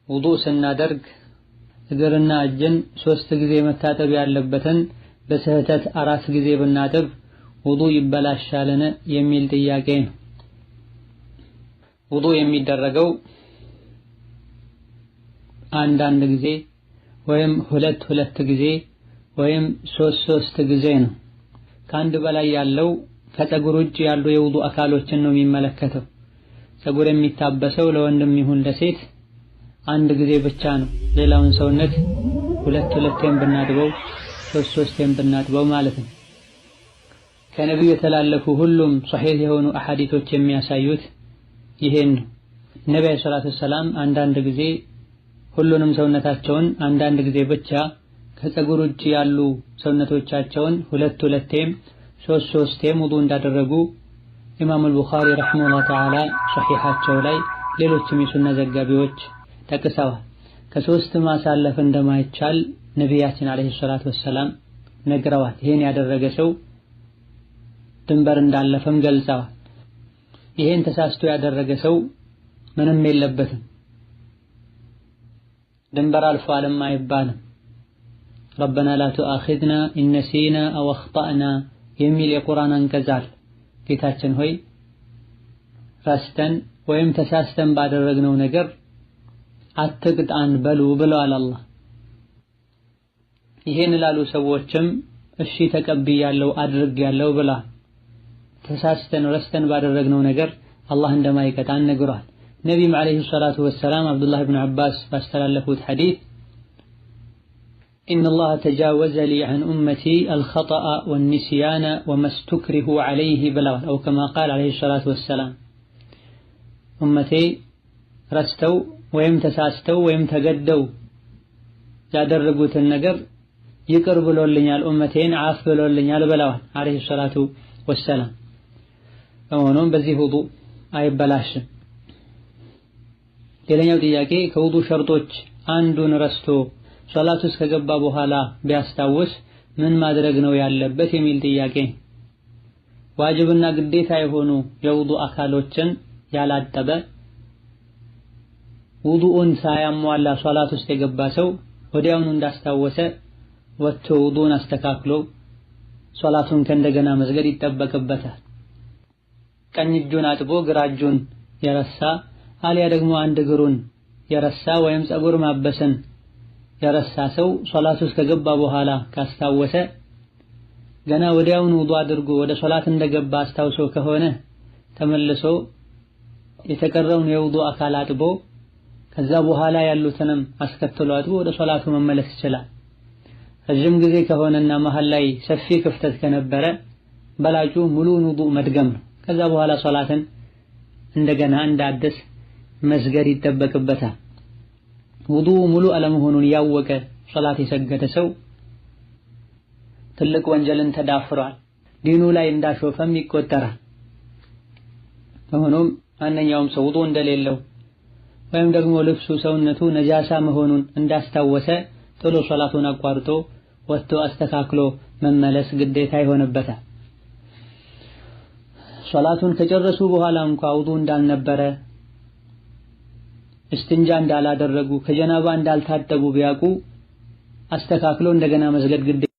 ውዱእ ስናደርግ እግርና እጅን 3 ጊዜ መታጠብ ያለበትን በስህተት 4 ጊዜ ብናጥብ ውዱእ ይበላሻልን የሚል ጥያቄ ነው። ውዱእ የሚደረገው አንዳንድ ጊዜ ወይም ሁለት ጊዜ ወይም 3 ጊዜ ነው። ከአንድ በላይ ያለው ከፀጉር ውጭ ያሉ የውዱእ አካሎችን ነው የሚመለከተው። ፀጉር የሚታበሰው ለወንድም ይሁን ለሴት አንድ ጊዜ ብቻ ነው። ሌላውን ሰውነት ሁለቴም ብናጥበው 3ቴም ብናጥበው ማለት ነው። ከነብዩ የተላለፉ ሁሉም ሷሂህ የሆኑ አሐዲቶች የሚያሳዩት ይሄን ነው። ነብዩ ሰለላሁ ዐለይሂ ወሰለም አንዳንድ ጊዜ ሁሉንም ሰውነታቸውን አንዳንድ ጊዜ ብቻ ከፀጉር ውጭ ያሉ ሰውነቶቻቸውን ሁለቴም 3ቴም ውዱእ እንዳደረጉ ኢማም አልቡኻሪ ረሂመሁላህ ተዓላ ሷሂሃቸው ላይ ሌሎችም የሱና ዘጋቢዎች ጠቅሰዋል። ከ3 ማሳለፍ እንደማይቻል ነቢያችን አለይሂ ሰላቱ ወሰላም ነግረዋል። ይሄን ያደረገ ሰው ድንበር እንዳለፈም ገልጸዋል። ይሄን ተሳስቶ ያደረገ ሰው ምንም የለበትም፣ ድንበር አልፏልም አይባልም። ረበና ላ ቱአኺዝና ኢን ነሲና አው አኽጠእና የሚል የቁርአን አንቀጽ አለ። ጌታችን ሆይ ረስተን ወይም ተሳስተን ባደረግነው ነገር አትቅጣን በሉ ብለዋል አላህ። ይሄን ላሉ ሰዎችም እሺ ተቀብያለሁ አድርጌያለሁ ብለዋል። ተሳስተን ረስተን ባደረግነው ነገር አላህ እንደማይቀጣን ነግሯል። ነቢይም ዓለይሂ ሰላቱ ወሰላም አብዱላህ ብን አባስ ባስተላለፉት ሐዲስ ኢነላህ ተጃወዘ ሊ ዐን ኡመቲ አልኸጠአ ወኒስያነ ወመስቱክሪሁ ዐለይሂ ብለዋል። አው ከማ ቃል ዓለይሂ ሰላቱ ወሰላም ኡመቴ ረስተው ወይም ተሳስተው ወይም ተገደው ያደረጉትን ነገር ይቅር ብሎልኛል፣ ኡመቴን አፍ ብሎልኛል ብለዋል ዓለይሂ ሰላቱ ወሰላም። ሆኖም በዚህ ውዱእ አይበላሽም። ሌላኛው ጥያቄ ከውዱእ ሸርጦች አንዱን ረስቶ ሶላት ውስጥ ከገባ በኋላ ቢያስታውስ ምን ማድረግ ነው ያለበት የሚል ጥያቄ። ዋጅብና ግዴታ የሆኑ የውዱእ አካሎችን ያላጠበ ውዱእን ሳያሟላ ሶላት ውስጥ የገባ ሰው ወዲያውኑ እንዳስታወሰ ወጥቶ ውዱእን አስተካክሎ ሶላቱን ከእንደገና መስገድ ይጠበቅበታል። ቀኝ እጁን አጥቦ ግራ እጁን የረሳ አልያ ደግሞ አንድ እግሩን የረሳ ወይም ፀጉር ማበስን የረሳ ሰው ሶላት ውስጥ ከገባ በኋላ ካስታወሰ ገና ወዲያውኑ ውዱእ አድርጎ ወደ ሶላት እንደገባ አስታውሶ ከሆነ ተመልሶ የተቀረውን የውዱእ አካል አጥቦ ከዛ በኋላ ያሉትንም አስከትሎ አጥቦ ወደ ሶላቱ መመለስ ይችላል። ረጅም ጊዜ ከሆነና መሃል ላይ ሰፊ ክፍተት ከነበረ በላጩ ሙሉውን ውዱእ መድገም ነው። ከዛ በኋላ ሶላትን እንደገና እንዳደስ መስገድ ይጠበቅበታል። ውዱእ ሙሉ አለመሆኑን ያወቀ ሶላት የሰገደ ሰው ትልቅ ወንጀልን ተዳፍሯል፣ ዲኑ ላይ እንዳሾፈም ይቆጠራል። ሆኖም ማንኛውም ሰው ውዱእ እንደሌለው ወይም ደግሞ ልብሱ ሰውነቱ ነጃሳ መሆኑን እንዳስታወሰ ቶሎ ሶላቱን አቋርጦ ወጥቶ አስተካክሎ መመለስ ግዴታ ይሆንበታል። ሶላቱን ከጨረሱ በኋላ እንኳን ውዱእ እንዳልነበረ እስትንጃ እንዳላደረጉ ከጀናባ እንዳልታጠቡ ቢያውቁ አስተካክሎ እንደገና መስገድ ግዴታ